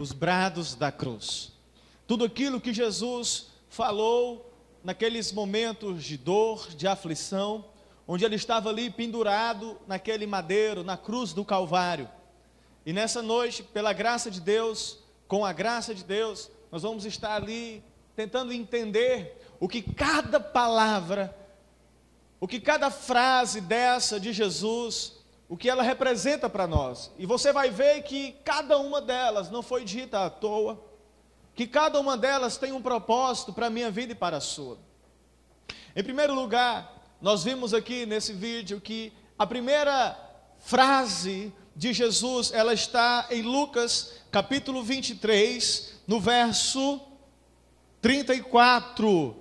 os brados da cruz. Tudo aquilo que Jesus falou naqueles momentos de dor, de aflição, onde ele estava ali pendurado naquele madeiro, na cruz do Calvário. E nessa noite, pela graça de Deus, com a graça de Deus, nós vamos estar ali tentando entender o que cada palavra, o que cada frase dessa de Jesus, o que ela representa para nós. E você vai ver que cada uma delas não foi dita à toa, que cada uma delas tem um propósito para a minha vida e para a sua. Em primeiro lugar, nós vimos aqui nesse vídeo que a primeira frase de Jesus, ela está em Lucas capítulo 23, no verso 34.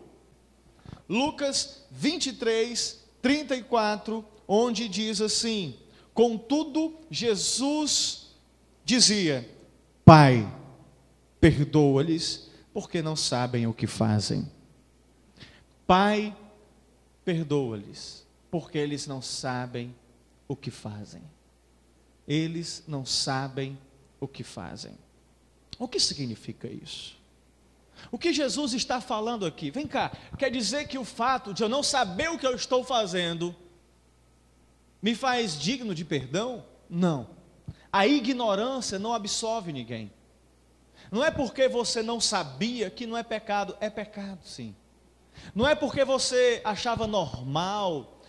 Lucas 23, 34, onde diz assim: contudo, Jesus dizia: Pai, perdoa-lhes, porque não sabem o que fazem. Pai, perdoa-lhes, porque eles não sabem o que fazem. Eles não sabem o que fazem. O que significa isso? O que Jesus está falando aqui? Vem cá, quer dizer que o fato de eu não saber o que eu estou fazendo me faz digno de perdão? Não. A ignorância não absolve ninguém. Não é porque você não sabia que não é pecado sim. Não é porque você achava normal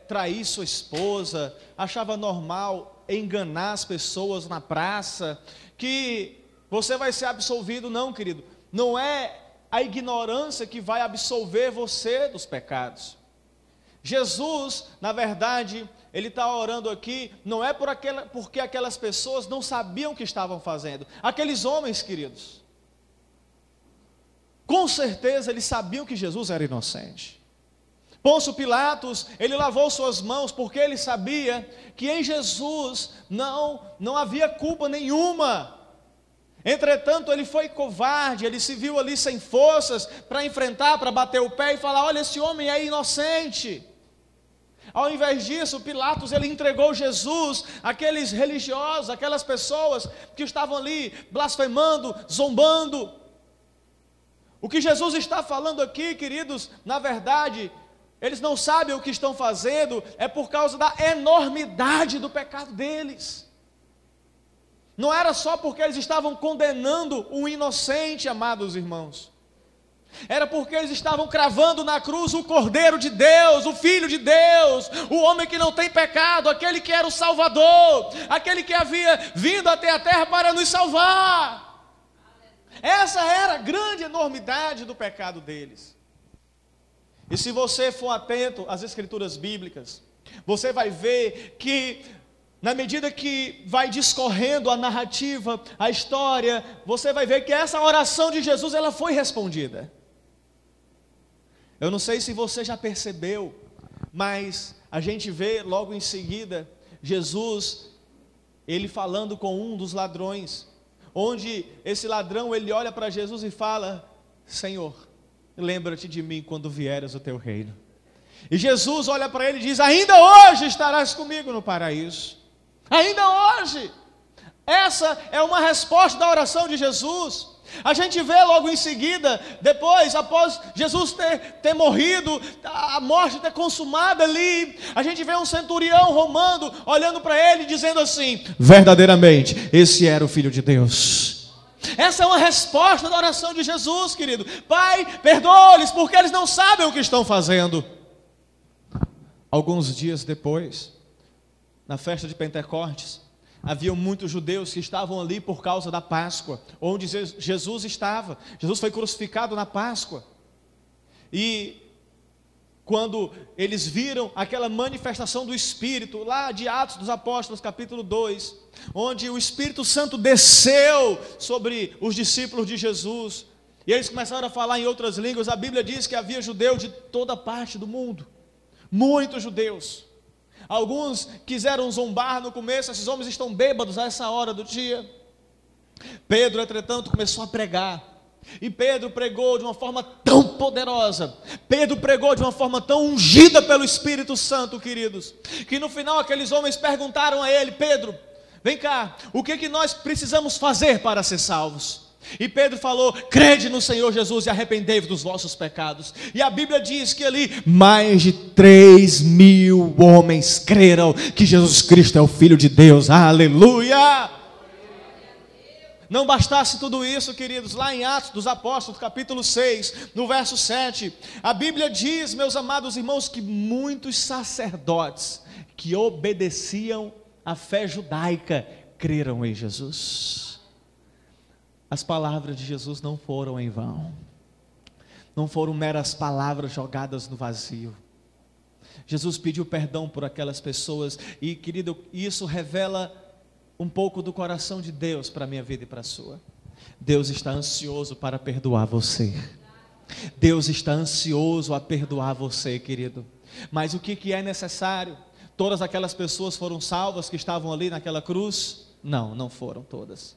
trair sua esposa, achava normal enganar as pessoas na praça, que você vai ser absolvido, não, querido. Não é a ignorância que vai absolver você dos pecados. Jesus, na verdade, ele está orando aqui, não é porque aquelas pessoas não sabiam o que estavam fazendo. Aqueles homens, queridos, com certeza eles sabiam que Jesus era inocente. Pôncio Pilatos, ele lavou suas mãos porque ele sabia que em Jesus não havia culpa nenhuma. Entretanto, ele foi covarde, ele se viu ali sem forças para enfrentar, para bater o pé e falar: olha, esse homem é inocente. Ao invés disso, Pilatos, ele entregou Jesus àqueles religiosos, aquelas pessoas que estavam ali blasfemando, zombando. O que Jesus está falando aqui, queridos, na verdade, eles não sabem o que estão fazendo, é por causa da enormidade do pecado deles. Não era só porque eles estavam condenando um inocente, amados irmãos. Era porque eles estavam cravando na cruz o Cordeiro de Deus, o Filho de Deus, o homem que não tem pecado, aquele que era o Salvador, aquele que havia vindo até a terra para nos salvar. Essa era a grande enormidade do pecado deles. E se você for atento às escrituras bíblicas, você vai ver que, na medida que vai discorrendo a narrativa, a história, você vai ver que essa oração de Jesus, ela foi respondida. Eu não sei se você já percebeu, mas a gente vê logo em seguida, Jesus, ele falando com um dos ladrões, onde esse ladrão, ele olha para Jesus e fala: Senhor, lembra-te de mim quando vieres o teu reino. E Jesus olha para ele e diz: ainda hoje estarás comigo no paraíso. Ainda hoje. Essa é uma resposta da oração de Jesus. A gente vê logo em seguida, depois, após Jesus ter morrido, a morte ter consumado ali, a gente vê um centurião romano olhando para ele, dizendo assim: verdadeiramente, esse era o Filho de Deus. Essa é uma resposta da oração de Jesus, querido. Pai, perdoa-lhes, porque eles não sabem o que estão fazendo. Alguns dias depois, na festa de Pentecostes, havia muitos judeus que estavam ali por causa da Páscoa, onde Jesus estava. Jesus foi crucificado na Páscoa. E quando eles viram aquela manifestação do Espírito, lá de Atos dos Apóstolos, capítulo 2, onde o Espírito Santo desceu sobre os discípulos de Jesus, e eles começaram a falar em outras línguas. A Bíblia diz que havia judeu de toda parte do mundo, muitos judeus. Alguns quiseram zombar no começo: esses homens estão bêbados a essa hora do dia. Pedro, entretanto, começou a pregar. E Pedro pregou de uma forma tão poderosa, Pedro pregou de uma forma tão ungida pelo Espírito Santo, queridos, que no final aqueles homens perguntaram a ele: Pedro, Vem cá, o que nós precisamos fazer para ser salvos? E Pedro falou: crede no Senhor Jesus e arrependei-vos dos vossos pecados. E a Bíblia diz que ali mais de 3.000 homens creram que Jesus Cristo é o Filho de Deus. Aleluia! Não bastasse tudo isso, queridos, lá em Atos dos Apóstolos, capítulo 6, no verso 7, a Bíblia diz, meus amados irmãos, que muitos sacerdotes que obedeciam à fé judaica creram em Jesus. As palavras de Jesus não foram em vão, não foram meras palavras jogadas no vazio. Jesus pediu perdão por aquelas pessoas e, querido, isso revela um pouco do coração de Deus para a minha vida e para a sua. Deus está ansioso para perdoar você. Deus está ansioso a perdoar você, querido. Mas o que é necessário? Todas aquelas pessoas foram salvas que estavam ali naquela cruz? Não, não foram todas.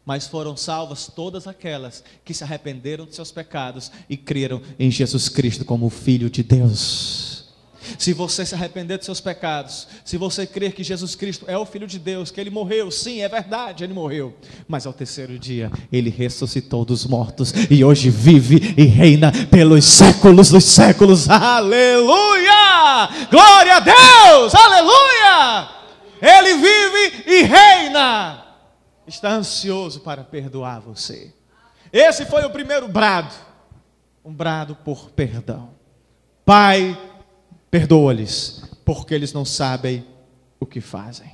Mas foram salvas todas aquelas que se arrependeram de seus pecados e creram em Jesus Cristo como o Filho de Deus. Se você se arrepender dos seus pecados, se você crer que Jesus Cristo é o Filho de Deus, que Ele morreu, sim, é verdade, Ele morreu, mas ao terceiro dia, Ele ressuscitou dos mortos, e hoje vive e reina pelos séculos dos séculos, aleluia, glória a Deus, aleluia, Ele vive e reina, está ansioso para perdoar você. Esse foi o primeiro brado, um brado por perdão. Pai, perdoa-lhes, porque eles não sabem o que fazem.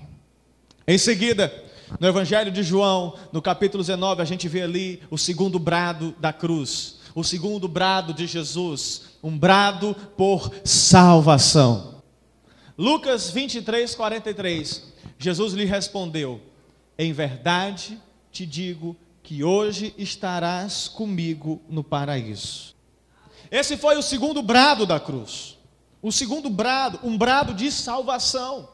Em seguida, no Evangelho de João, no capítulo 19, a gente vê ali o segundo brado da cruz, o segundo brado de Jesus, um brado por salvação. Lucas 23, 43, Jesus lhe respondeu: em verdade te digo que hoje estarás comigo no paraíso. Esse foi o segundo brado da cruz. O segundo brado, um brado de salvação.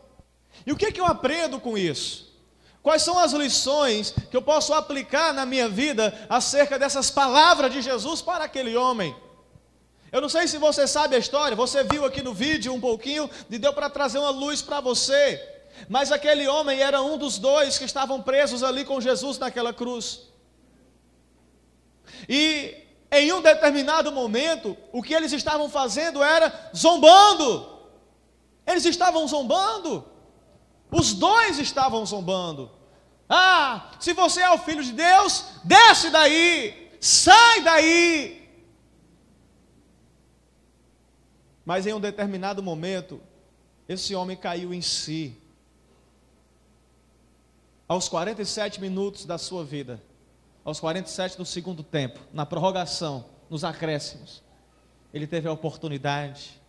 E o que eu aprendo com isso? Quais são as lições que eu posso aplicar na minha vida acerca dessas palavras de Jesus para aquele homem? Eu não sei se você sabe a história, você viu aqui no vídeo um pouquinho e deu para trazer uma luz para você. Mas aquele homem era um dos dois que estavam presos ali com Jesus naquela cruz. E em um determinado momento, o que eles estavam fazendo era zombando. Eles estavam zombando. Os dois estavam zombando. Ah, se você é o Filho de Deus, desce daí, sai daí. Mas em um determinado momento, esse homem caiu em si. Aos 47 minutos da sua vida, aos 47 do segundo tempo, na prorrogação, nos acréscimos, ele teve a oportunidade,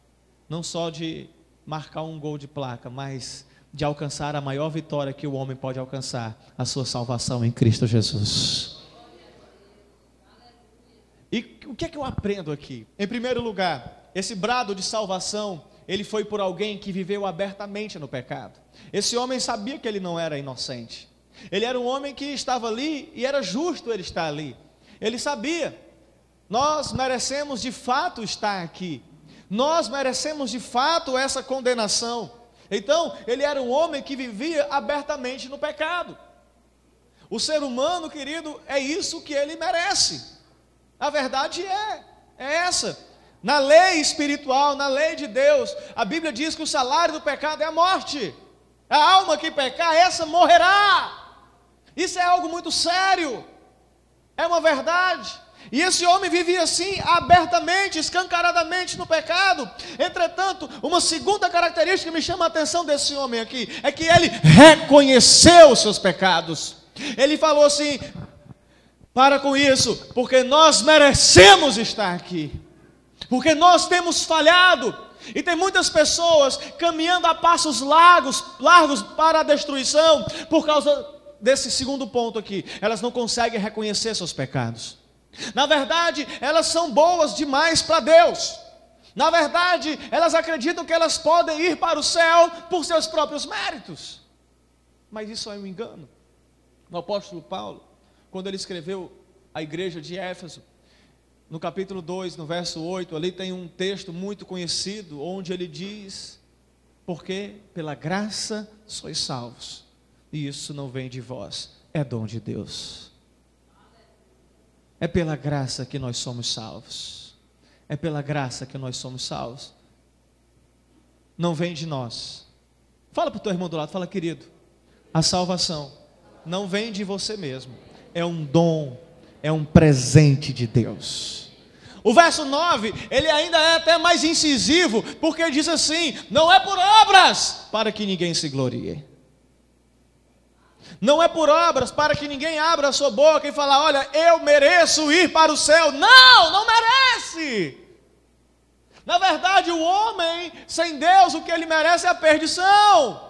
não só de marcar um gol de placa, mas de alcançar a maior vitória que o homem pode alcançar, a sua salvação em Cristo Jesus. E o que é que eu aprendo aqui? Em primeiro lugar, esse brado de salvação, ele foi por alguém que viveu abertamente no pecado. Esse homem sabia que ele não era inocente. Ele era um homem que estava ali e era justo ele estar ali. Ele sabia, nós merecemos de fato estar aqui. Nós merecemos de fato essa condenação. Então, ele era um homem que vivia abertamente no pecado. O ser humano, querido, é isso que ele merece. A verdade é essa. Na lei espiritual, na lei de Deus, a Bíblia diz que o salário do pecado é a morte. A alma que pecar, essa morrerá. Isso é algo muito sério, é uma verdade. E esse homem vivia assim, abertamente, escancaradamente no pecado. Entretanto, uma segunda característica que me chama a atenção desse homem aqui, é que ele reconheceu os seus pecados. Ele falou assim: para com isso, porque nós merecemos estar aqui, porque nós temos falhado. E tem muitas pessoas caminhando a passos largos para a destruição, por causa desse segundo ponto aqui. Elas não conseguem reconhecer seus pecados. Na verdade, elas são boas demais para Deus. Na verdade, elas acreditam que elas podem ir para o céu por seus próprios méritos. Mas isso é um engano. O apóstolo Paulo, quando ele escreveu à igreja de Éfeso, no capítulo 2, no verso 8, ali tem um texto muito conhecido, onde ele diz: porque pela graça sois salvos, E isso não vem de vós, é dom de Deus. É pela graça que nós somos salvos. É pela graça que nós somos salvos. Não vem de nós. Fala para o teu irmão do lado, fala: querido, a salvação não vem de você mesmo. É um dom, é um presente de Deus. O verso 9, ele ainda é até mais incisivo, porque ele diz assim: não é por obras para que ninguém se glorie. Não é por obras para que ninguém abra a sua boca e fale: olha, eu mereço ir para o céu. Não, não merece. Na verdade, o homem sem Deus, o que ele merece é a perdição.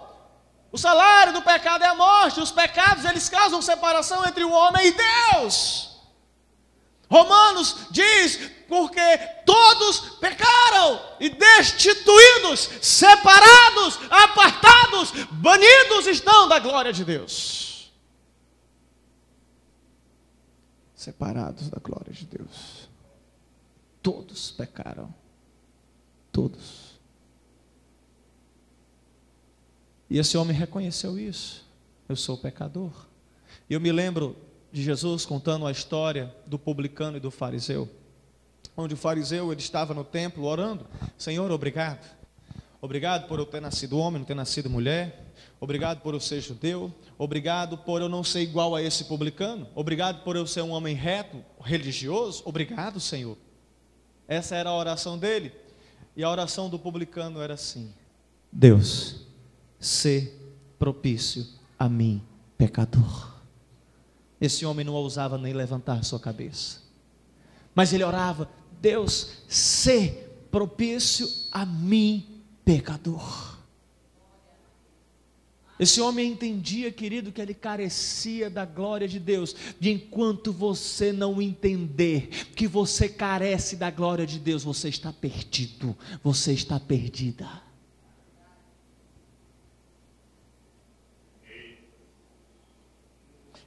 O salário do pecado é a morte. Os pecados, eles causam separação entre o homem e Deus. Romanos diz: porque todos pecaram e destituídos, separados, apartados, banidos estão da glória de Deus. Separados da glória de Deus. Todos pecaram. Todos. E esse homem reconheceu isso. Eu sou pecador. E eu me lembro de Jesus contando a história do publicano e do fariseu, onde o fariseu, ele estava no templo orando: Senhor, obrigado. Obrigado por eu ter nascido homem, não ter nascido mulher. Obrigado por eu ser judeu. Obrigado por eu não ser igual a esse publicano. Obrigado por eu ser um homem reto, religioso. Obrigado, Senhor. Essa era a oração dele. E a oração do publicano era assim: Deus, sê propício a mim, pecador. Esse homem não ousava nem levantar sua cabeça, mas ele orava: Deus, sê propício a mim, pecador. Esse homem entendia, querido, que ele carecia da glória de Deus. E enquanto você não entender que você carece da glória de Deus, você está perdido, você está perdida.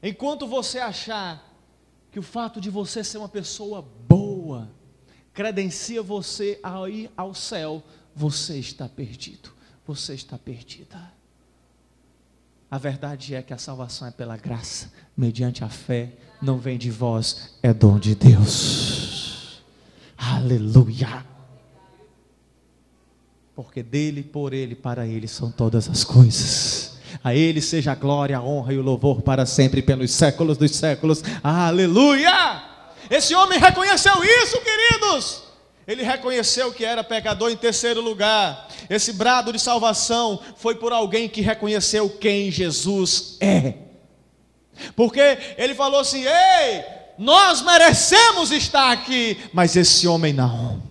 Enquanto você achar que o fato de você ser uma pessoa boa credencia você a ir ao céu, você está perdido, você está perdida. A verdade é que a salvação é pela graça, mediante a fé, não vem de vós, é dom de Deus. Aleluia. Porque dele, por ele, para ele são todas as coisas. A ele seja a glória, a honra e o louvor para sempre, pelos séculos dos séculos. Aleluia! Esse homem reconheceu isso, queridos. Ele reconheceu que era pecador. Em terceiro lugar, esse brado de salvação foi por alguém que reconheceu quem Jesus é. Porque ele falou assim: ei, nós merecemos estar aqui, mas esse homem não.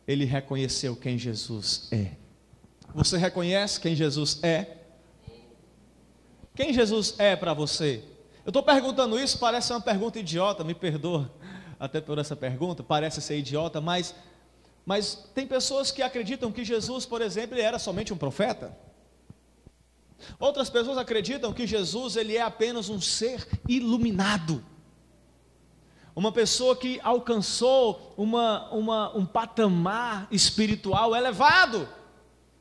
Ele reconheceu quem Jesus é. Você reconhece quem Jesus é? Quem Jesus é para você? Eu estou perguntando isso, parece uma pergunta idiota, me perdoa até por essa pergunta, parece ser idiota, mas tem pessoas que acreditam que Jesus, por exemplo, ele era somente um profeta. Outras pessoas acreditam que Jesus, ele é apenas um ser iluminado, uma pessoa que alcançou um patamar espiritual elevado,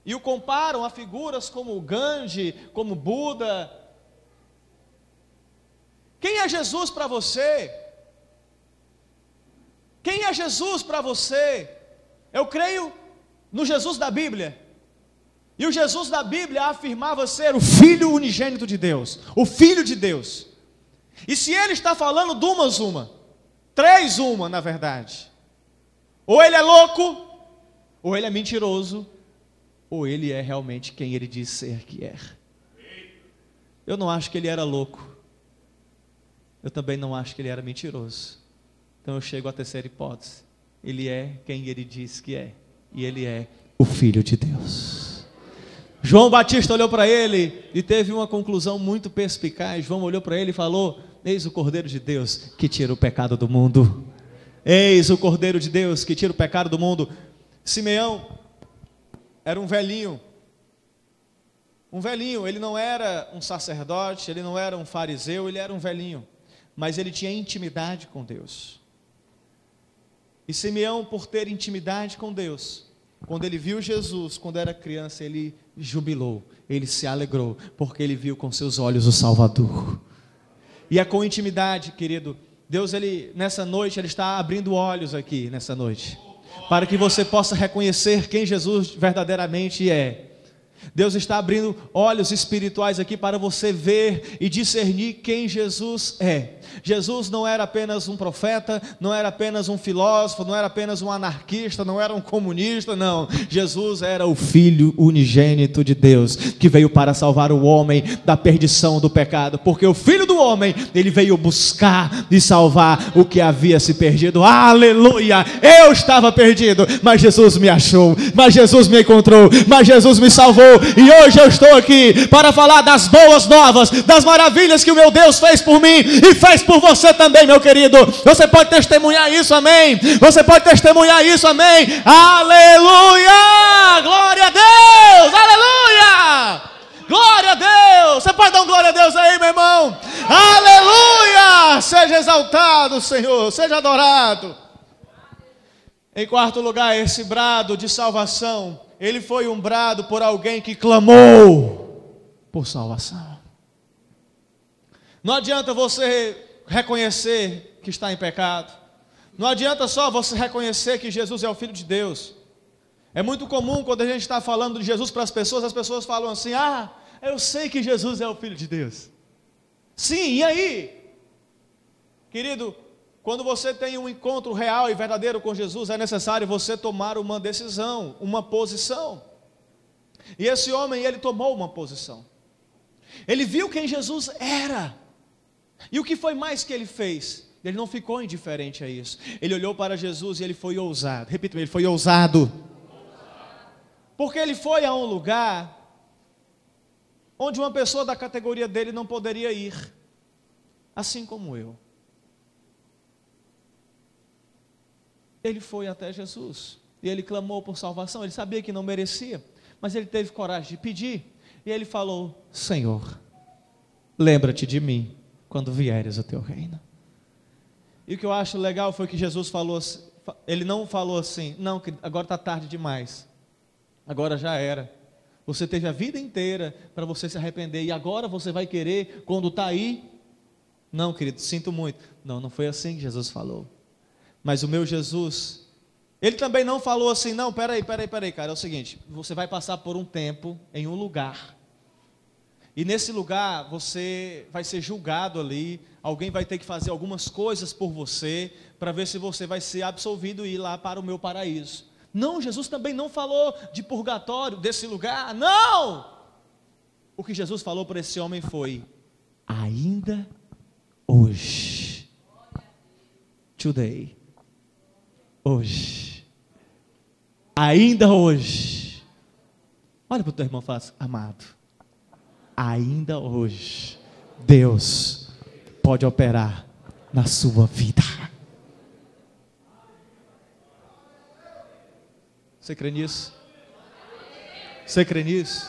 e o comparam a figuras como Gandhi, como Buda. Quem é Jesus para você? Quem é Jesus para você? Eu creio no Jesus da Bíblia. E o Jesus da Bíblia afirmava ser o Filho unigênito de Deus, o Filho de Deus. E se ele está falando duas uma, três uma na verdade, ou ele é louco, ou ele é mentiroso, ou ele é realmente quem ele diz ser que é. Eu não acho que ele era louco. Eu também não acho que ele era mentiroso. Então eu chego à terceira hipótese: ele é quem ele diz que é, e ele é o Filho de Deus. João Batista olhou para ele e teve uma conclusão muito perspicaz. João olhou para ele e falou: eis o Cordeiro de Deus que tira o pecado do mundo. Eis o Cordeiro de Deus que tira o pecado do mundo. Simeão era um velhinho, ele não era um sacerdote, ele não era um fariseu, ele era um velhinho, mas ele tinha intimidade com Deus. E Simeão, por ter intimidade com Deus, quando ele viu Jesus, quando era criança, ele jubilou, ele se alegrou, porque ele viu com seus olhos o Salvador. E é com intimidade, querido, Deus, nessa noite, Ele está abrindo olhos aqui, nessa noite, para que você possa reconhecer quem Jesus verdadeiramente é. Deus está abrindo olhos espirituais aqui para você ver e discernir quem Jesus é. Jesus não era apenas um profeta, não era apenas um filósofo, não era apenas um anarquista, não era um comunista, não. Jesus era o Filho unigênito de Deus, que veio para salvar o homem da perdição do pecado, porque o Filho do homem, ele veio buscar e salvar o que havia se perdido. Aleluia! Eu estava perdido, mas Jesus me achou, mas Jesus me encontrou, mas Jesus me salvou, e hoje eu estou aqui para falar das boas novas, das maravilhas que o meu Deus fez por mim e fez por você também, meu querido. Você pode testemunhar isso, amém? Você pode testemunhar isso, amém? Aleluia! Glória a Deus! Aleluia! Glória a Deus! Você pode dar um glória a Deus aí, meu irmão? Aleluia! Seja exaltado, Senhor, seja adorado. Em quarto lugar, esse brado de salvação, ele foi um brado por alguém que clamou por salvação. Não adianta você reconhecer que está em pecado. Não adianta só você reconhecer que Jesus é o Filho de Deus. É muito comum quando a gente está falando de Jesus para as pessoas falam assim: eu sei que Jesus é o Filho de Deus. Sim, e aí? Querido, quando você tem um encontro real e verdadeiro com Jesus, é necessário você tomar uma decisão, uma posição. E esse homem, ele tomou uma posição. Ele viu quem Jesus era. E o que foi mais que ele fez? Ele não ficou indiferente a isso. Ele olhou para Jesus e ele foi ousado. Repita, ele foi ousado. Porque ele foi a um lugar onde uma pessoa da categoria dele não poderia ir. Assim como eu. Ele foi até Jesus. E ele clamou por salvação. Ele sabia que não merecia, mas ele teve coragem de pedir. E ele falou: Senhor, lembra-te de mim quando vieres o teu reino. E o que eu acho legal foi que Jesus falou, ele não falou assim: não, agora está tarde demais, agora já era, você teve a vida inteira para você se arrepender, e agora você vai querer quando está aí? Não, querido, sinto muito. Não foi assim que Jesus falou. Mas o meu Jesus, ele também não falou assim: não, peraí, cara, é o seguinte, você vai passar por um tempo em um lugar, e nesse lugar você vai ser julgado ali, alguém vai ter que fazer algumas coisas por você, para ver se você vai ser absolvido e ir lá para o meu paraíso. Não, Jesus também não falou de purgatório, desse lugar, não! O que Jesus falou para esse homem foi: ainda hoje, today, hoje, ainda hoje, olha para o teu irmão e fala assim: amado, ainda hoje, Deus pode operar na sua vida. Você crê nisso? Você crê nisso?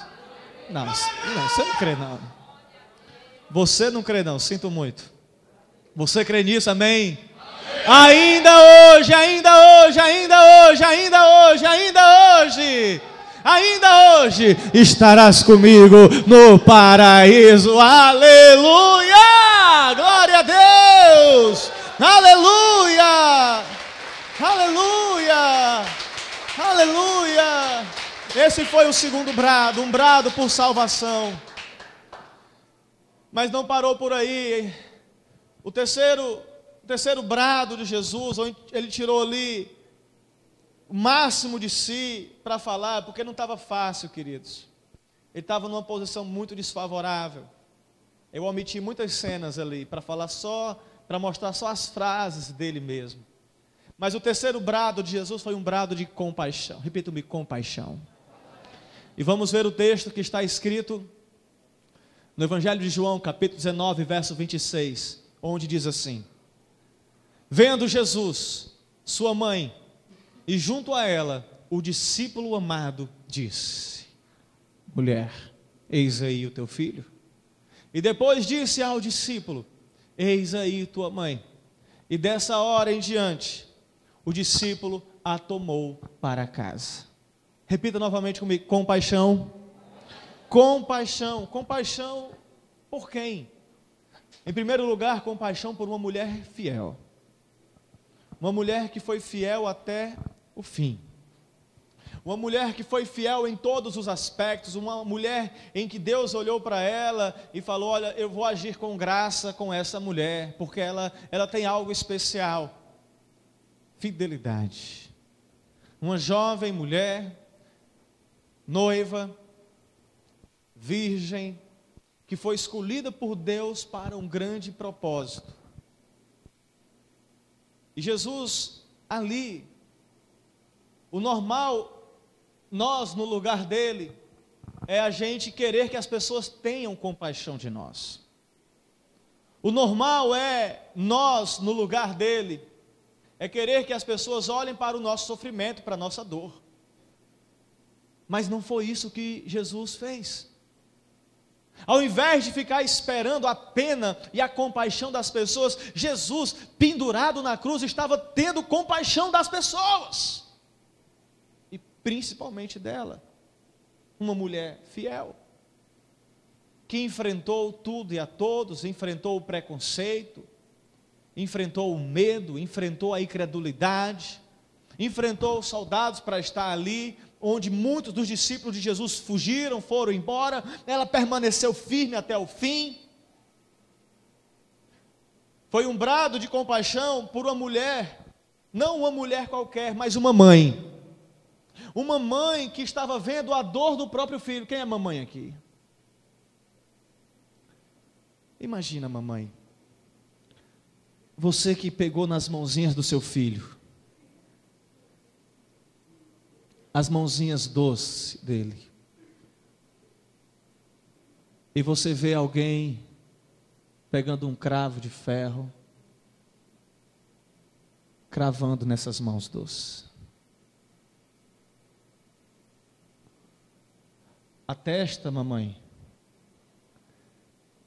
Não, você não crê não. Você não crê não, sinto muito. Você crê nisso, amém? Ainda hoje, ainda hoje, ainda hoje, ainda hoje, ainda hoje, ainda hoje estarás comigo no paraíso. Aleluia! Glória a Deus! Aleluia! Aleluia! Aleluia! Esse foi o segundo brado, um brado por salvação. Mas não parou por aí. O terceiro brado de Jesus, onde ele tirou ali o máximo de si para falar, porque não estava fácil, queridos. Ele estava numa posição muito desfavorável. Eu omiti muitas cenas ali para falar só, para mostrar só as frases dele mesmo. Mas o terceiro brado de Jesus foi um brado de compaixão. Repita-me: compaixão. E vamos ver o texto que está escrito no Evangelho de João, capítulo 19, verso 26, onde diz assim: vendo Jesus, sua mãe, e junto a ela, o discípulo amado, disse: mulher, eis aí o teu filho. E depois disse ao discípulo: eis aí tua mãe. E dessa hora em diante, o discípulo a tomou para casa. Repita novamente comigo: compaixão. Compaixão. Compaixão por quem? Em primeiro lugar, compaixão por uma mulher fiel. Uma mulher que foi fiel até o fim. Uma mulher que foi fiel em todos os aspectos. Uma mulher em que Deus olhou para ela e falou: olha, eu vou agir com graça com essa mulher, porque ela tem algo especial. Fidelidade. Uma jovem mulher, noiva, virgem, que foi escolhida por Deus para um grande propósito. E Jesus ali, o normal, nós no lugar dele, é a gente querer que as pessoas tenham compaixão de nós. O normal é nós no lugar dele, é querer que as pessoas olhem para o nosso sofrimento, para a nossa dor. Mas não foi isso que Jesus fez. Ao invés de ficar esperando a pena e a compaixão das pessoas, Jesus, pendurado na cruz, estava tendo compaixão das pessoas. E principalmente dela, uma mulher fiel, que enfrentou tudo e a todos, enfrentou o preconceito, enfrentou o medo, enfrentou a incredulidade, enfrentou os soldados para estar ali, onde muitos dos discípulos de Jesus fugiram, foram embora. Ela permaneceu firme até o fim. Foi um brado de compaixão por uma mulher, não uma mulher qualquer, mas uma mãe. Uma mãe que estava vendo a dor do próprio filho. Quem é mamãe aqui? Imagina, mamãe, você que pegou nas mãozinhas do seu filho, as mãozinhas doces dele, e você vê alguém pegando um cravo de ferro, cravando nessas mãos doces. A testa, mamãe,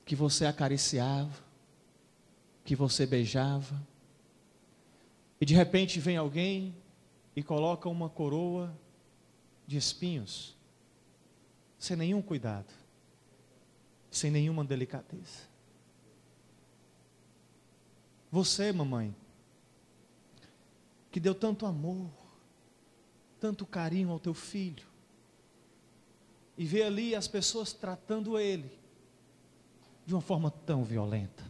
que você acariciava, que você beijava, e de repente vem alguém e coloca uma coroa de espinhos, sem nenhum cuidado, sem nenhuma delicadeza. Você, mamãe, que deu tanto amor, tanto carinho ao teu filho, e vê ali as pessoas tratando ele de uma forma tão violenta,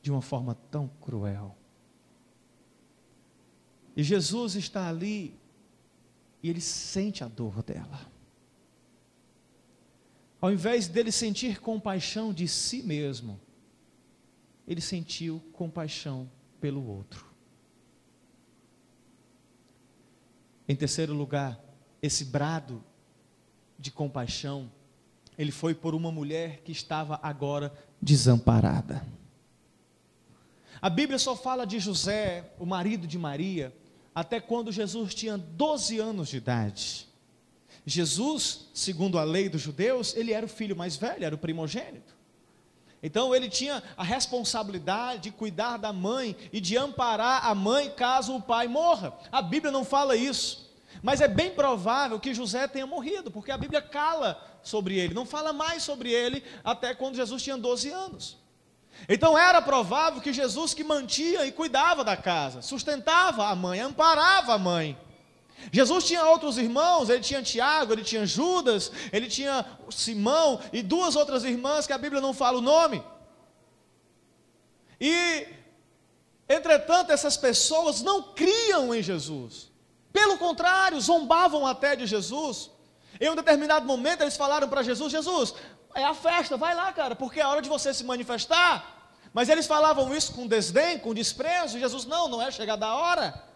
de uma forma tão cruel. E Jesus está ali, e ele sente a dor dela. Ao invés dele sentir compaixão de si mesmo, ele sentiu compaixão pelo outro. Em terceiro lugar, esse brado de compaixão, ele foi por uma mulher que estava agora desamparada. A Bíblia só fala de José, o marido de Maria, até quando Jesus tinha 12 anos de idade. Jesus, segundo a lei dos judeus, ele era o filho mais velho, era o primogênito. Então ele tinha a responsabilidade de cuidar da mãe e de amparar a mãe caso o pai morra. A Bíblia não fala isso, mas é bem provável que José tenha morrido, porque a Bíblia cala sobre ele, não fala mais sobre ele até quando Jesus tinha 12 anos. Então era provável que Jesus que mantinha e cuidava da casa, sustentava a mãe, amparava a mãe. Jesus tinha outros irmãos, ele tinha Tiago, ele tinha Judas, ele tinha Simão e duas outras irmãs que a Bíblia não fala o nome. E, entretanto, essas pessoas não criam em Jesus. Pelo contrário, zombavam até de Jesus. Em um determinado momento eles falaram para Jesus: Jesus, é a festa, vai lá, cara, porque é a hora de você se manifestar. Mas eles falavam isso com desdém, com desprezo. E Jesus: não é chegada a hora.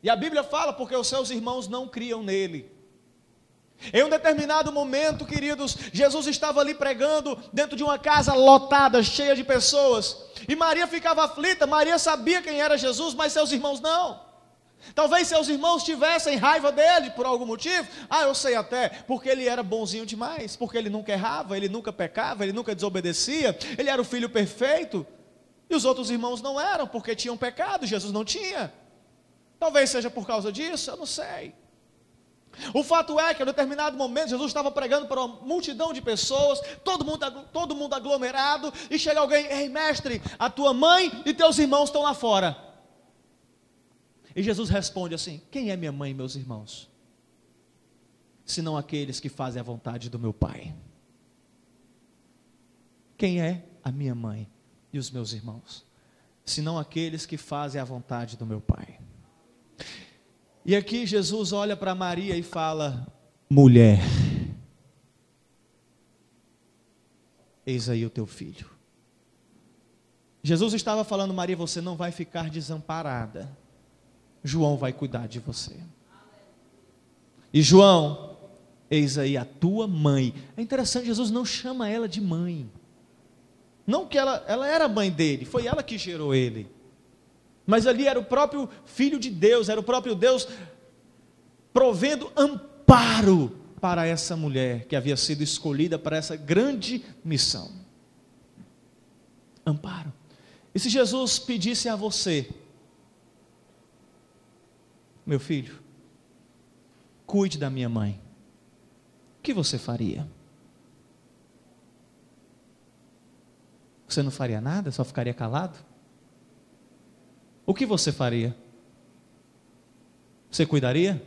E a Bíblia fala: porque os seus irmãos não criam nele. Em um determinado momento, queridos, Jesus estava ali pregando dentro de uma casa lotada, cheia de pessoas, e Maria ficava aflita. Maria sabia quem era Jesus, mas seus irmãos não. Talvez seus irmãos tivessem raiva dele por algum motivo. Eu sei até, porque ele era bonzinho demais, porque ele nunca errava, ele nunca pecava, ele nunca desobedecia, ele era o filho perfeito. E os outros irmãos não eram, porque tinham pecado, Jesus não tinha. Talvez seja por causa disso, eu não sei. O fato é que, em determinado momento, Jesus estava pregando para uma multidão de pessoas, todo mundo aglomerado, e chega alguém: ei, mestre, a tua mãe e teus irmãos estão lá fora. E Jesus responde assim: quem é minha mãe e meus irmãos? Senão aqueles que fazem a vontade do meu Pai. Quem é a minha mãe e os meus irmãos? Senão aqueles que fazem a vontade do meu Pai. E aqui Jesus olha para Maria e fala: mulher, eis aí o teu filho. Jesus estava falando: Maria, você não vai ficar desamparada. João vai cuidar de você. E João, eis aí a tua mãe. É interessante, Jesus não chama ela de mãe. Não que ela era mãe dele, foi ela que gerou ele. Mas ali era o próprio Filho de Deus, era o próprio Deus provendo amparo para essa mulher que havia sido escolhida para essa grande missão. Amparo. E se Jesus pedisse a você: meu filho, cuide da minha mãe, o que você faria? Você não faria nada? Só ficaria calado? O que você faria? Você cuidaria?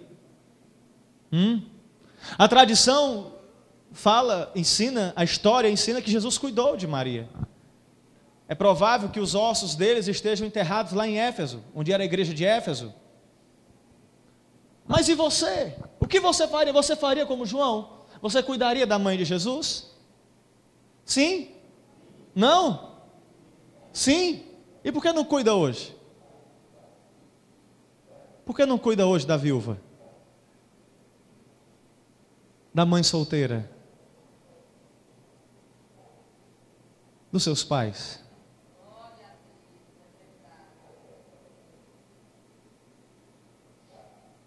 A tradição ensina, a história ensina que Jesus cuidou de Maria. É provável que os ossos deles estejam enterrados lá em Éfeso, onde era a igreja de Éfeso. Mas e você? O que você faria? Você faria como João? Você cuidaria da mãe de Jesus? Sim? Não? Sim? E por que não cuida hoje? Por que não cuida hoje da viúva? Da mãe solteira? Dos seus pais?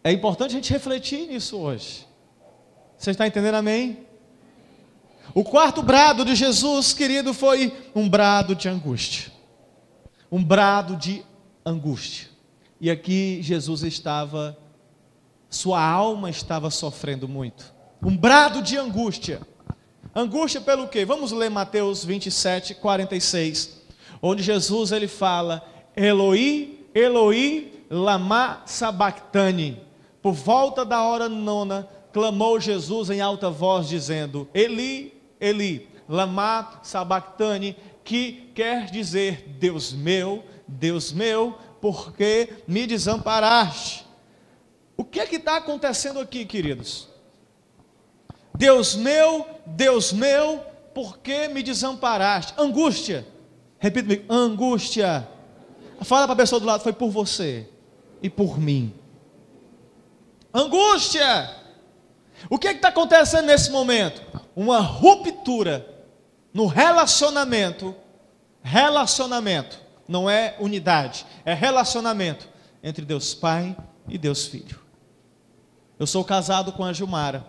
É importante a gente refletir nisso hoje. Você está entendendo, amém? O quarto brado de Jesus, querido, foi um brado de angústia. Um brado de angústia. E aqui Jesus sua alma estava sofrendo muito. Um brado de angústia. Angústia pelo quê? Vamos ler Mateus 27, 46. Onde Jesus ele fala: Eloi, Eloi, lama sabactani. Por volta da hora 9, clamou Jesus em alta voz, dizendo: Eli, Eli, lama sabactani, que quer dizer: Deus meu, por que me desamparaste? O que é que está acontecendo aqui, queridos? Deus meu, por que me desamparaste? Angústia. Repita comigo: angústia. Fala para a pessoa do lado: foi por você e por mim. Angústia. O que está acontecendo nesse momento? Uma ruptura no relacionamento. Relacionamento, não é unidade, é relacionamento entre Deus Pai e Deus Filho. Eu sou casado com a Gilmara.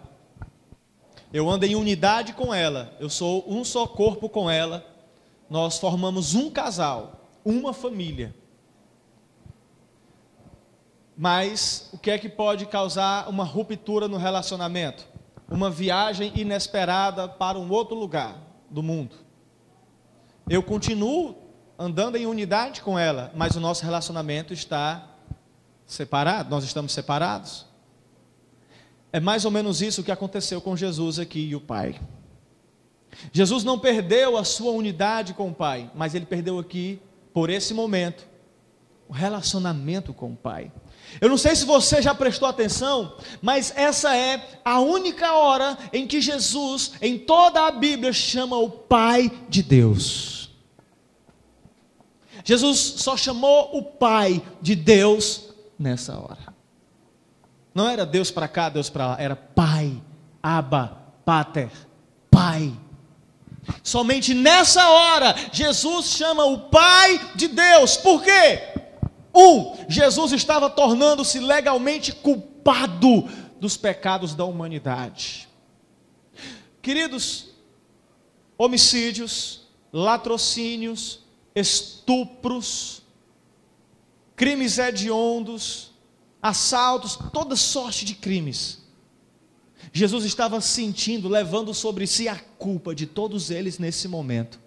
Eu ando em unidade com ela. Eu sou um só corpo com ela. Nós formamos um casal, uma família. Mas o que é que pode causar uma ruptura no relacionamento? Uma viagem inesperada para um outro lugar do mundo. Eu continuo andando em unidade com ela, mas o nosso relacionamento está separado, nós estamos separados. É mais ou menos isso que aconteceu com Jesus aqui e o Pai. Jesus não perdeu a sua unidade com o Pai, mas ele perdeu aqui, por esse momento, o relacionamento com o Pai. Eu não sei se você já prestou atenção, mas essa é a única hora em que Jesus, em toda a Bíblia, chama o Pai de Deus. Jesus só chamou o Pai de Deus nessa hora. Não era Deus para cá, Deus para lá, era Pai, Abba, Pater, Pai. Somente nessa hora, Jesus chama o Pai de Deus. Por quê? Jesus estava tornando-se legalmente culpado dos pecados da humanidade. Queridos, homicídios, latrocínios, estupros, crimes hediondos, assaltos, toda sorte de crimes Jesus estava sentindo, levando sobre si a culpa de todos eles nesse momento.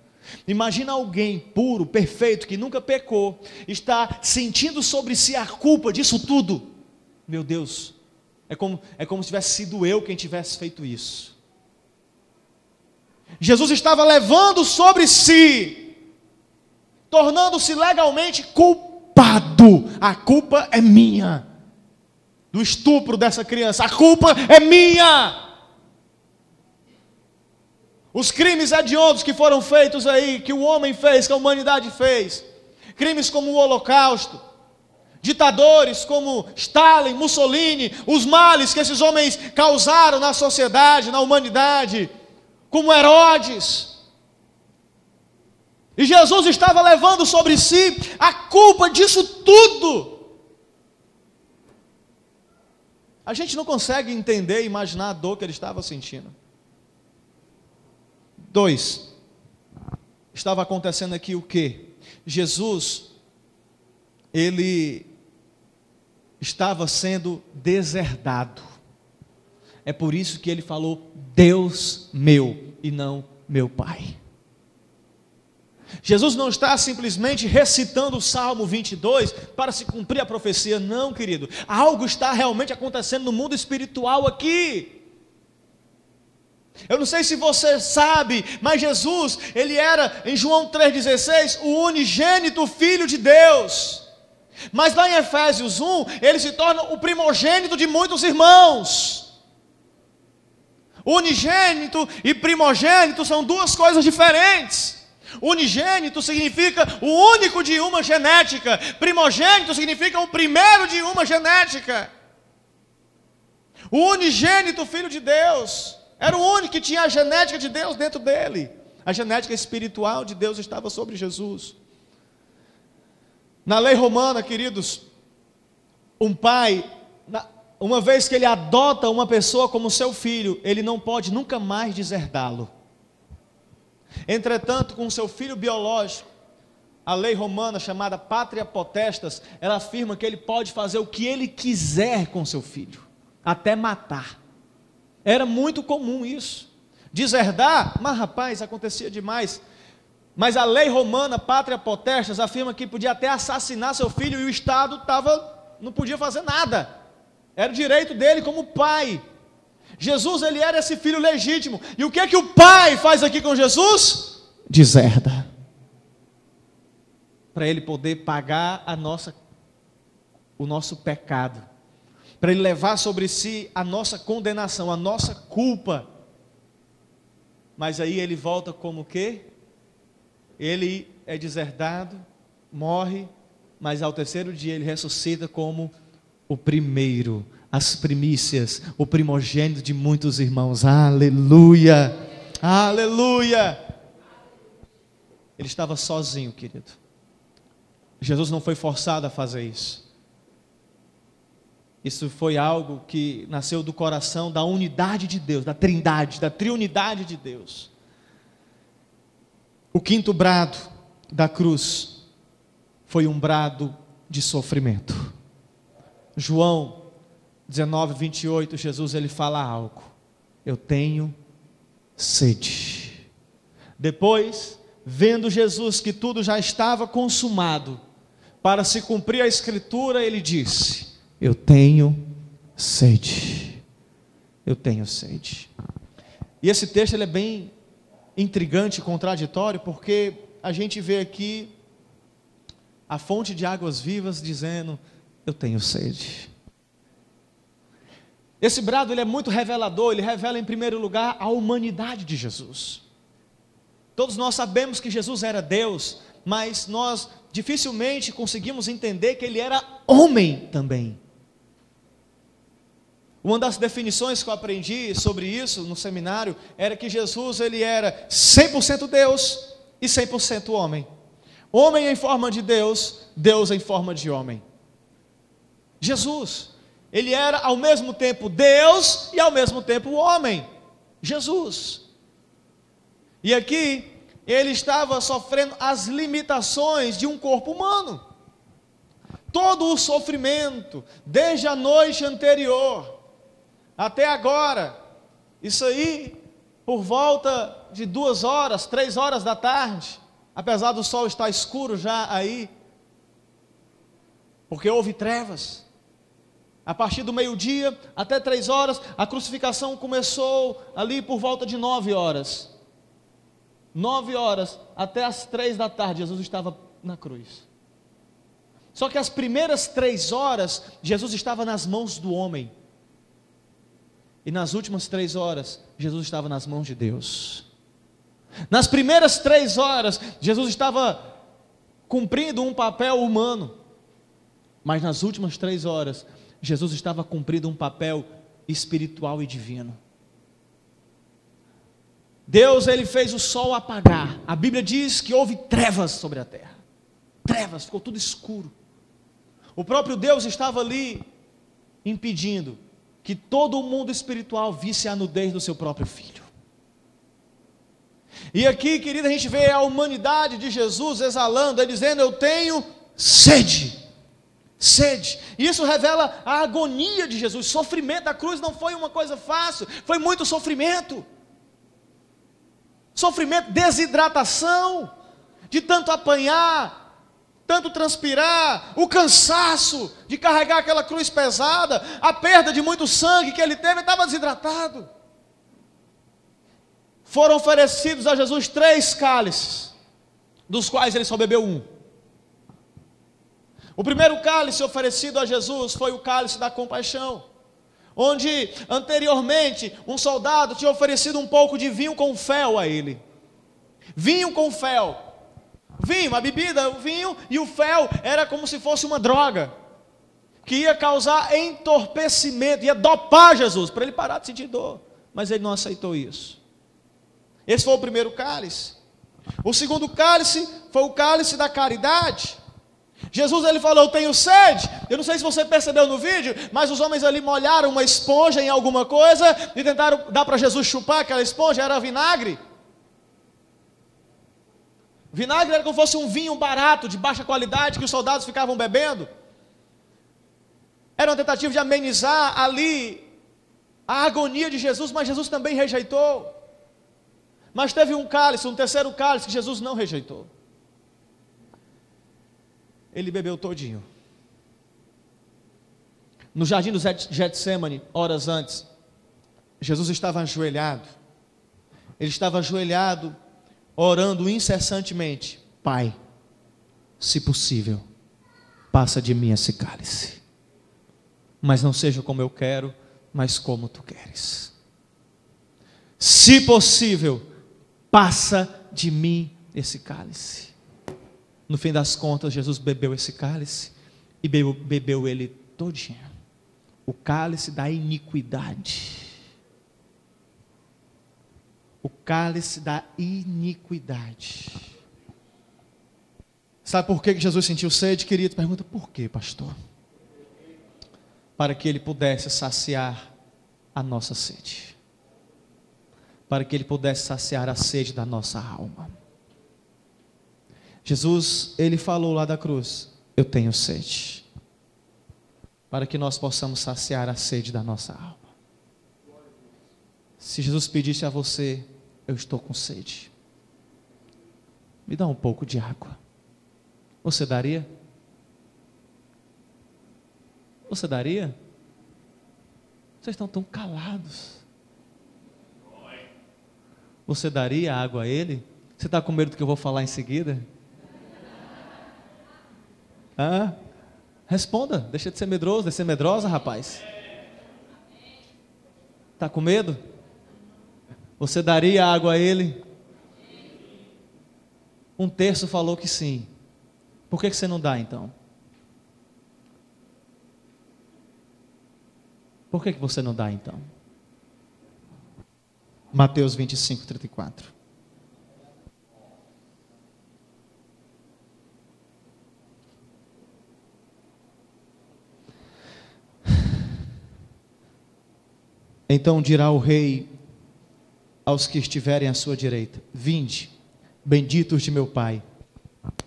Imagina alguém puro, perfeito, que nunca pecou, está sentindo sobre si a culpa disso tudo. Meu Deus, é como se tivesse sido eu quem tivesse feito isso. Jesus estava levando sobre si, tornando-se legalmente culpado. A culpa é minha. Do estupro dessa criança, a culpa é minha. Os crimes hediondos que foram feitos aí, que o homem fez, que a humanidade fez, crimes como o Holocausto, ditadores como Stalin, Mussolini, os males que esses homens causaram na sociedade, na humanidade, como Herodes. E Jesus estava levando sobre si a culpa disso tudo. A gente não consegue entender e imaginar a dor que ele estava sentindo. 2. Estava acontecendo aqui o quê? Jesus, ele estava sendo deserdado. É por isso que ele falou, Deus meu, e não meu Pai. Jesus não está simplesmente recitando o Salmo 22 para se cumprir a profecia, não, querido. Algo está realmente acontecendo no mundo espiritual aqui. Eu não sei se você sabe, mas Jesus, ele era, em João 3,16, o unigênito Filho de Deus. Mas lá em Efésios 1, ele se torna o primogênito de muitos irmãos. Unigênito e primogênito são duas coisas diferentes. Unigênito significa o único de uma genética. Primogênito significa o primeiro de uma genética. O unigênito Filho de Deus era o único que tinha a genética de Deus dentro dele. A genética espiritual de Deus estava sobre Jesus. Na lei romana, queridos, um pai, uma vez que ele adota uma pessoa como seu filho, ele não pode nunca mais deserdá-lo. Entretanto, com seu filho biológico, a lei romana chamada pátria potestas, ela afirma que ele pode fazer o que ele quiser com seu filho, até matar. Era muito comum isso. Deserdar, mas rapaz, acontecia demais. Mas a lei romana, pátria potestas, afirma que podia até assassinar seu filho e o Estado não podia fazer nada. Era o direito dele como pai. Jesus, ele era esse filho legítimo. E o que é que o pai faz aqui com Jesus? Deserda. Para ele poder pagar o nosso pecado. Para ele levar sobre si a nossa condenação, a nossa culpa. Mas aí ele volta como o quê? Ele é deserdado, morre, mas ao terceiro dia ele ressuscita como o primeiro, as primícias, o primogênito de muitos irmãos. Aleluia! Aleluia! Ele estava sozinho, querido. Jesus não foi forçado a fazer isso. Isso foi algo que nasceu do coração da unidade de Deus, da trindade, da triunidade de Deus. O quinto brado da cruz foi um brado de sofrimento. João 19, 28, Jesus ele fala algo. Eu tenho sede. Depois, vendo Jesus que tudo já estava consumado, para se cumprir a escritura, ele disse, eu tenho sede. Eu tenho sede. E esse texto ele é bem intrigante e contraditório, porque a gente vê aqui a fonte de águas vivas dizendo, eu tenho sede. Esse brado ele é muito revelador, ele revela em primeiro lugar a humanidade de Jesus. Todos nós sabemos que Jesus era Deus, mas nós dificilmente conseguimos entender que ele era homem também. Uma das definições que eu aprendi sobre isso no seminário era que Jesus ele era 100% Deus e 100% homem. Homem em forma de Deus, Deus em forma de homem. Jesus, ele era ao mesmo tempo Deus e ao mesmo tempo homem. Jesus. E aqui ele estava sofrendo as limitações de um corpo humano. Todo o sofrimento, desde a noite anterior, até agora, isso aí por volta de 2 horas, 3 horas da tarde, apesar do sol estar escuro já aí, porque houve trevas. A partir do meio-dia até 3 horas, a crucificação começou ali por volta de 9 horas. 9 horas até as 3 da tarde, Jesus estava na cruz. Só que as primeiras 3 horas, Jesus estava nas mãos do homem. E nas últimas 3 horas, Jesus estava nas mãos de Deus. Nas primeiras 3 horas, Jesus estava cumprindo um papel humano. Mas nas últimas 3 horas, Jesus estava cumprindo um papel espiritual e divino. Deus, ele fez o sol apagar. A Bíblia diz que houve trevas sobre a terra. Trevas, ficou tudo escuro. O próprio Deus estava ali impedindo que todo o mundo espiritual visse a nudez do seu próprio filho. E aqui, querida, a gente vê a humanidade de Jesus exalando, ele dizendo: eu tenho sede. Sede. E isso revela a agonia de Jesus. Sofrimento da cruz não foi uma coisa fácil, foi muito sofrimento. Sofrimento, desidratação, de tanto apanhar, tanto transpirar, o cansaço de carregar aquela cruz pesada, a perda de muito sangue que ele teve, ele estava desidratado. Foram oferecidos a Jesus 3 cálices, dos quais ele só bebeu um. O primeiro cálice oferecido a Jesus foi o cálice da compaixão, onde anteriormente um soldado tinha oferecido um pouco de vinho com fel a ele. Vinho com fel. Vinho, a bebida, o vinho e o fel era como se fosse uma droga, que ia causar entorpecimento, ia dopar Jesus, para ele parar de sentir dor. Mas ele não aceitou isso. Esse foi o primeiro cálice. O segundo cálice foi o cálice da caridade. Jesus, ele falou: eu tenho sede. Eu não sei se você percebeu no vídeo, mas os homens ali molharam uma esponja em alguma coisa e tentaram dar para Jesus chupar aquela esponja. Era vinagre. Vinagre era como se fosse um vinho barato, de baixa qualidade, que os soldados ficavam bebendo. Era uma tentativa de amenizar ali a agonia de Jesus, mas Jesus também rejeitou. Mas teve um cálice, um terceiro cálice, que Jesus não rejeitou. Ele bebeu todinho. No jardim do Getsêmani, horas antes, Jesus estava ajoelhado. Ele estava ajoelhado, orando incessantemente: Pai, se possível, passa de mim esse cálice, mas não seja como eu quero, mas como tu queres. Se possível, passa de mim esse cálice. No fim das contas, Jesus bebeu esse cálice e bebeu ele todinho. O cálice da iniquidade. O cálice da iniquidade. Sabe por que Jesus sentiu sede, querido? Pergunta: por quê, pastor? Para que ele pudesse saciar a nossa sede. Para que ele pudesse saciar a sede da nossa alma. Jesus, ele falou lá da cruz: eu tenho sede. Para que nós possamos saciar a sede da nossa alma. Se Jesus pedisse a você: eu estou com sede, me dá um pouco de água, você daria? Você daria? Vocês estão tão calados. Você daria água a ele? Você está com medo do que eu vou falar em seguida? Responda, deixa de ser medroso, de ser medrosa, rapaz. Está com medo? Você daria água a ele? Um terço falou que sim. Por que você não dá então? Por que você não dá então? Mateus 25, 34. Então dirá o rei aos que estiverem à sua direita: vinde, benditos de meu Pai,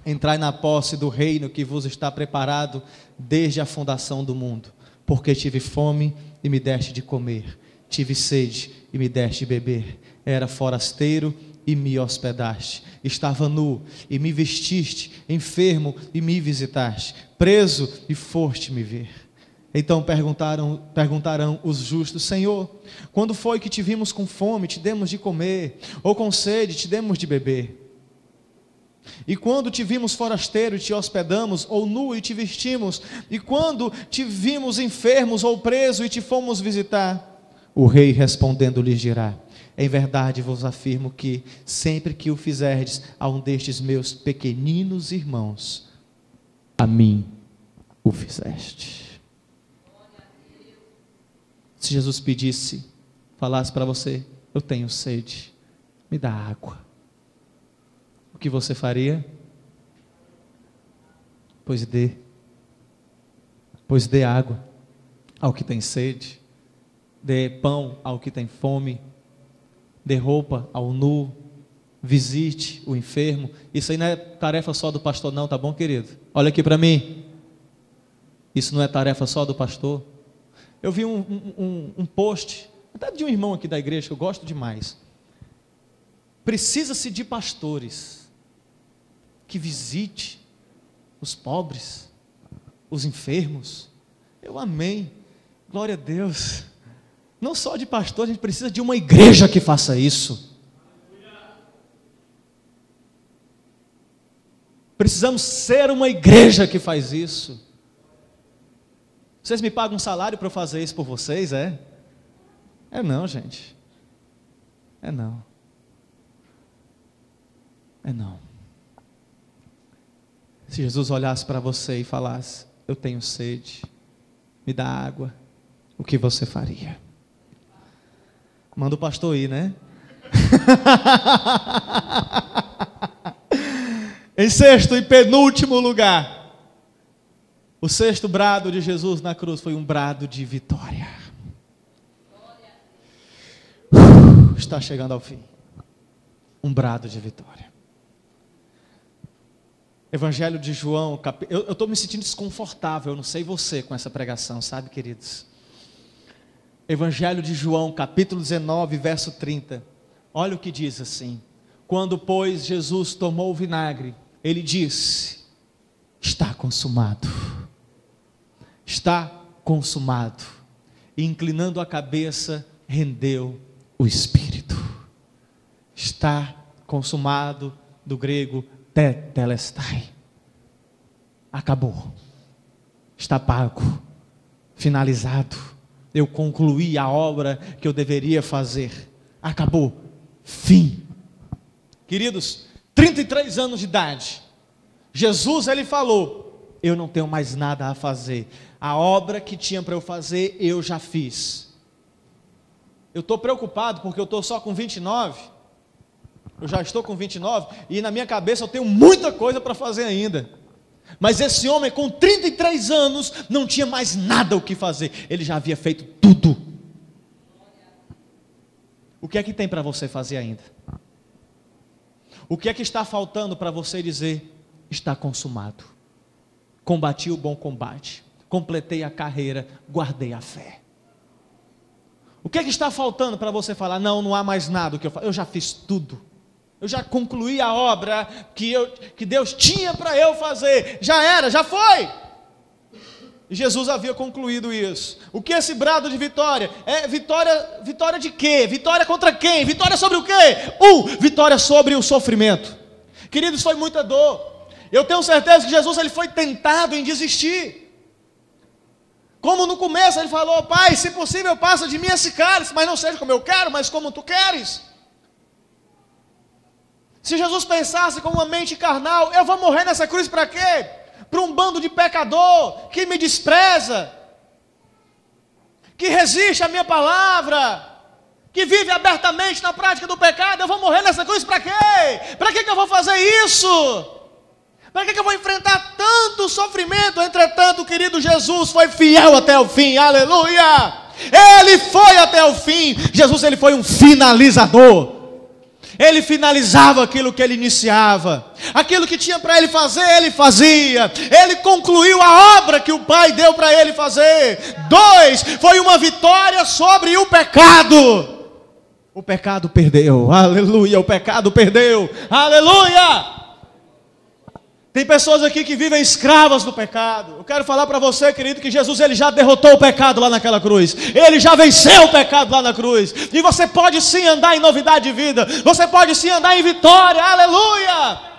entrai na posse do reino que vos está preparado desde a fundação do mundo, porque tive fome e me deste de comer. Tive sede e me deste de beber. Era forasteiro e me hospedaste. Estava nu e me vestiste. Enfermo e me visitaste. Preso e foste me ver. Então perguntarão os justos: Senhor, quando foi que te vimos com fome, te demos de comer, ou com sede, te demos de beber? E quando te vimos forasteiro e te hospedamos, ou nu e te vestimos? E quando te vimos enfermos ou preso e te fomos visitar? O rei respondendo lhes dirá: em verdade vos afirmo que, sempre que o fizerdes a um destes meus pequeninos irmãos, a mim o fizeste. Se Jesus pedisse, falasse para você: eu tenho sede, me dá água, o que você faria? Pois dê água ao que tem sede, dê pão ao que tem fome, dê roupa ao nu, visite o enfermo. Isso aí não é tarefa só do pastor não, tá bom, querido? Olha aqui para mim, isso não é tarefa só do pastor. Eu vi um post, até de um irmão aqui da igreja, que eu gosto demais. Precisa-se de pastores que visite os pobres, os enfermos. Eu amei, glória a Deus. Não só de pastor, a gente precisa de uma igreja que faça isso. Precisamos ser uma igreja que faz isso. Vocês me pagam um salário para eu fazer isso por vocês, é? É não, gente. É não. É não. Se Jesus olhasse para você e falasse: eu tenho sede, me dá água, o que você faria? Manda o pastor ir, né? Em sexto e penúltimo lugar, o sexto brado de Jesus na cruz foi um brado de vitória. Está chegando ao fim. Um brado de vitória. Evangelho de João, eu estou me sentindo desconfortável, eu não sei você com essa pregação, sabe, queridos? Evangelho de João, capítulo 19, verso 30. Olha o que diz assim: quando, pois, Jesus tomou o vinagre, ele disse: está consumado. Está consumado. E inclinando a cabeça, rendeu o espírito. Está consumado, do grego tetelestai. Acabou. Está pago. Finalizado. Eu concluí a obra que eu deveria fazer. Acabou. Fim. Queridos, 33 anos de idade. Jesus, ele falou: eu não tenho mais nada a fazer. A obra que tinha para eu fazer, eu já fiz. Eu estou preocupado porque eu estou só com 29. Eu já estou com 29 e na minha cabeça eu tenho muita coisa para fazer ainda. Mas esse homem com 33 anos não tinha mais nada o que fazer. Ele já havia feito tudo. O que é que tem para você fazer ainda? O que é que está faltando para você dizer: está consumado? Combati o bom combate, completei a carreira, guardei a fé. O que é que está faltando para você falar: não há mais nada o que eu faço, eu já fiz tudo, eu já concluí a obra que Deus tinha para eu fazer, já era, já foi. E Jesus havia concluído isso. O que é esse brado de vitória? É vitória de quê? Vitória contra quem? Vitória sobre o quê? Vitória sobre o sofrimento. Queridos, foi muita dor. Eu tenho certeza que Jesus, ele foi tentado em desistir. Como no começo ele falou: Pai, se possível passa de mim esse cálice, mas não seja como eu quero, mas como tu queres. Se Jesus pensasse com uma mente carnal: eu vou morrer nessa cruz para quê? Para um bando de pecador que me despreza, que resiste à minha palavra, que vive abertamente na prática do pecado. Eu vou morrer nessa cruz para quê? Para que eu vou fazer isso? Para que eu vou enfrentar tanto sofrimento? Entretanto, querido, Jesus foi fiel até o fim, aleluia! Ele foi até o fim. Jesus, ele foi um finalizador. Ele finalizava aquilo que ele iniciava. Aquilo que tinha para ele fazer, ele fazia. Ele concluiu a obra que o Pai deu para ele fazer. 2, foi uma vitória sobre o pecado. O pecado perdeu, aleluia, o pecado perdeu, aleluia. Tem pessoas aqui que vivem escravas do pecado. Eu quero falar para você, querido, que Jesus ele já derrotou o pecado lá naquela cruz. Ele já venceu o pecado lá na cruz. E você pode sim andar em novidade de vida. Você pode sim andar em vitória, aleluia.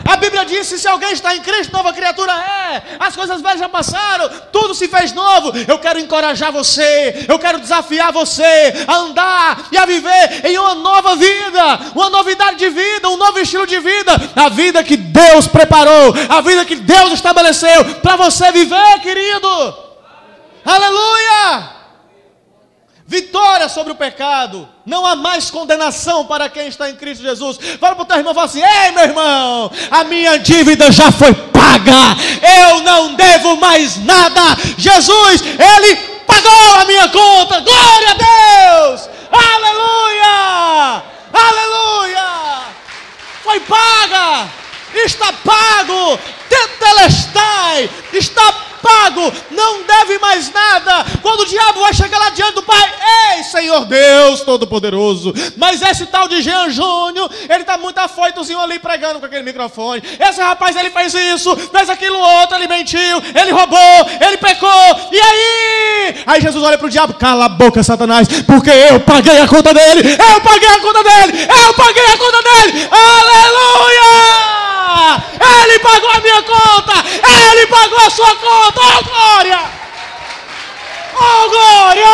A Bíblia diz que se alguém está em Cristo, nova criatura é. As coisas velhas já passaram, tudo se fez novo. Eu quero encorajar você, eu quero desafiar você a andar e a viver em uma nova vida, uma novidade de vida, um novo estilo de vida. A vida que Deus preparou, a vida que Deus estabeleceu para você viver, querido. Aleluia! Vitória sobre o pecado. Não há mais condenação para quem está em Cristo Jesus. Fala para o teu irmão e fala assim: ei, meu irmão, a minha dívida já foi paga. Eu não devo mais nada. Jesus, Ele pagou a minha conta. Glória a Deus. Aleluia. Aleluia. Foi paga. Está pago. Tetelestai. Está pago, não deve mais nada. Quando o diabo vai chegar lá diante do Pai: ei, Senhor Deus Todo-Poderoso. Mas esse tal de Jean Júnior, ele está muito afoitozinho ali pregando com aquele microfone. Esse rapaz, ele fez isso, fez aquilo outro, ele mentiu, ele roubou, ele pecou. E aí? Aí Jesus olha para o diabo: cala a boca, Satanás, porque eu paguei a conta dele. Eu paguei a conta dele. Eu paguei a conta dele. Aleluia! Ele pagou a minha conta. Ele pagou a sua conta. Oh, glória! Oh, glória!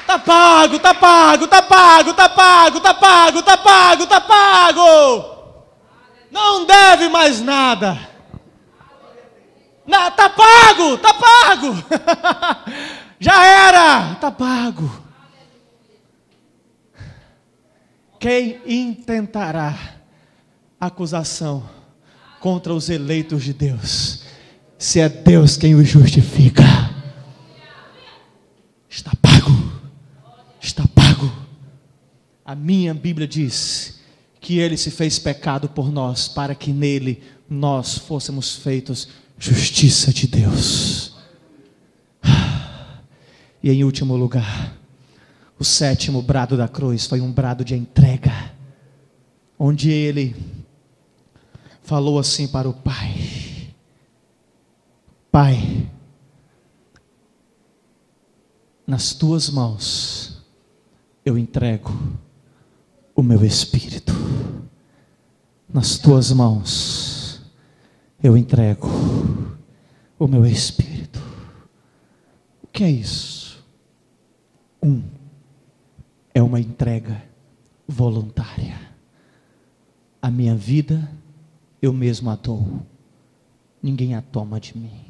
Tá pago, tá pago, tá pago, tá pago, tá pago, tá pago, tá pago. Não deve mais nada. Não, tá pago, tá pago. Já era, tá pago. Quem intentará acusação contra os eleitos de Deus, se é Deus quem os justifica? Está pago, está pago. A minha Bíblia diz que Ele se fez pecado por nós, para que nele nós fôssemos feitos justiça de Deus. E em último lugar, o 7º brado da cruz foi um brado de entrega, onde Ele falou assim para o Pai: Pai, nas tuas mãos eu entrego o meu espírito. Nas tuas mãos eu entrego o meu espírito. O que é isso? É uma entrega voluntária. A minha vida eu mesmo a dou. Ninguém a toma de mim.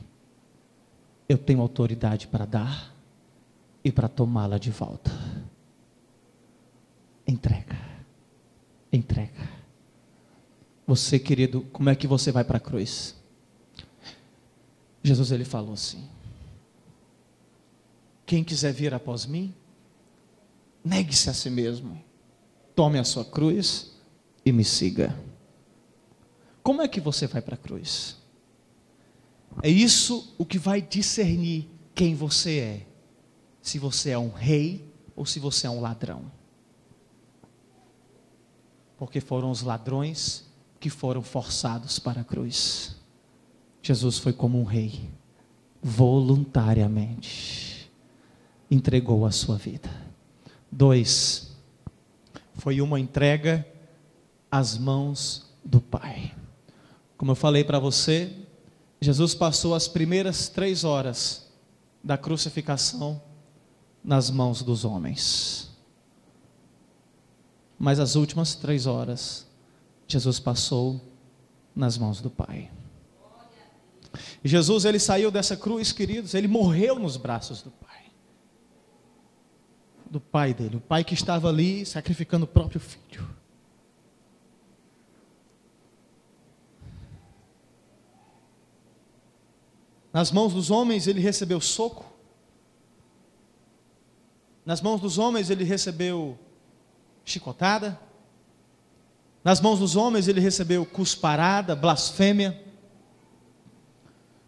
Eu tenho autoridade para dar e para tomá-la de volta. Entrega. Entrega. Você, querido, como é que você vai para a cruz? Jesus, ele falou assim: quem quiser vir após mim, negue-se a si mesmo, tome a sua cruz e me siga. Como é que você vai para a cruz? É isso o que vai discernir quem você é. Se você é um rei ou se você é um ladrão. Porque foram os ladrões que foram forçados para a cruz. Jesus foi como um rei, voluntariamente entregou a sua vida. 2, foi uma entrega às mãos do Pai. Como eu falei para você, Jesus passou as primeiras 3 horas da crucificação nas mãos dos homens. Mas as últimas 3 horas, Jesus passou nas mãos do Pai. E Jesus, ele saiu dessa cruz, queridos, ele morreu nos braços do Pai. Do Pai dele, o Pai que estava ali sacrificando o próprio Filho. Nas mãos dos homens ele recebeu soco, Nas mãos dos homens ele recebeu chicotada. Nas mãos dos homens ele recebeu cusparada, blasfêmia.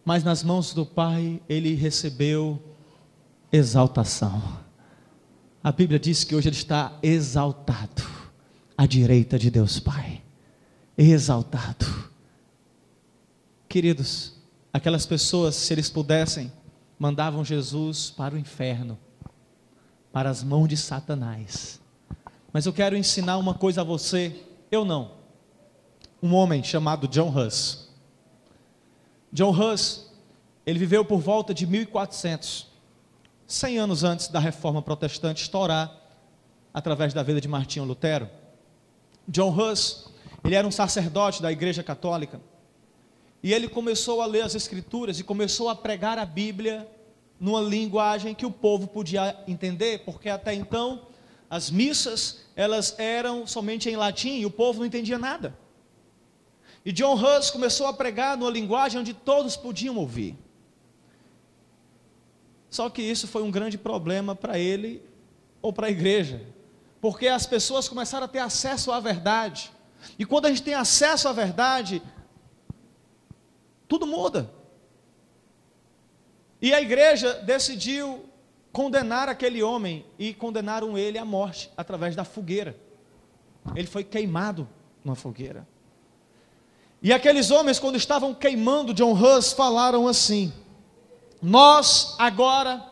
Mas nas mãos do Pai ele recebeu exaltação. A Bíblia diz que hoje ele está exaltado à direita de Deus Pai. Exaltado. Queridos, aquelas pessoas, se eles pudessem, mandavam Jesus para o inferno, para as mãos de Satanás. Mas eu quero ensinar uma coisa a você, eu não. Um homem chamado John Huss. John Huss, ele viveu por volta de 1400, 100 anos antes da Reforma Protestante estourar, através da vida de Martinho Lutero. John Huss, ele era um sacerdote da Igreja Católica, e ele começou a ler as Escrituras, e começou a pregar a Bíblia, numa linguagem que o povo podia entender, porque até então, as missas, elas eram somente em latim, e o povo não entendia nada. E John Huss começou a pregar numa linguagem onde todos podiam ouvir. Só que isso foi um grande problema para ele, ou para a igreja, porque as pessoas começaram a ter acesso à verdade, e quando a gente tem acesso à verdade, tudo muda. E a igreja decidiu condenar aquele homem, e condenaram ele à morte, através da fogueira. Ele foi queimado numa fogueira. E aqueles homens, quando estavam queimando John Huss, falaram assim: nós agora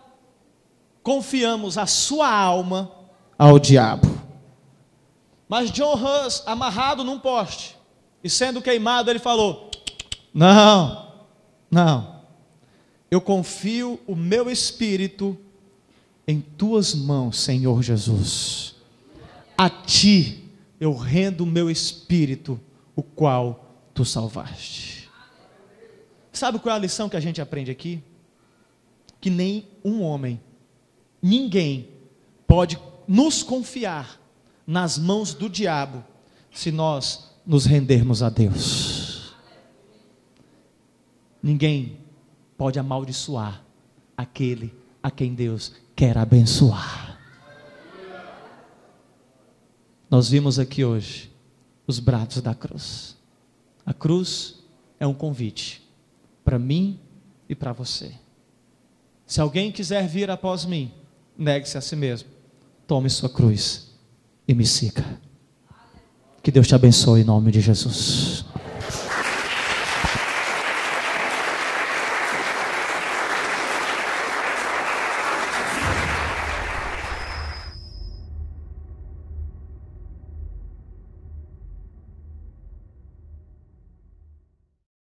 confiamos a sua alma ao diabo. Mas John Huss, amarrado num poste e sendo queimado, ele falou: não, eu confio o meu espírito em tuas mãos, Senhor Jesus. A ti eu rendo o meu espírito, o qual tu salvaste. Sabe qual é a lição que a gente aprende aqui? Que nem um homem, ninguém pode nos confiar nas mãos do diabo, se nós nos rendermos a Deus. Ninguém pode amaldiçoar aquele a quem Deus quer abençoar. Nós vimos aqui hoje os braços da cruz. A cruz é um convite para mim e para você. Se alguém quiser vir após mim, negue-se a si mesmo, tome sua cruz e me siga. Que Deus te abençoe em nome de Jesus.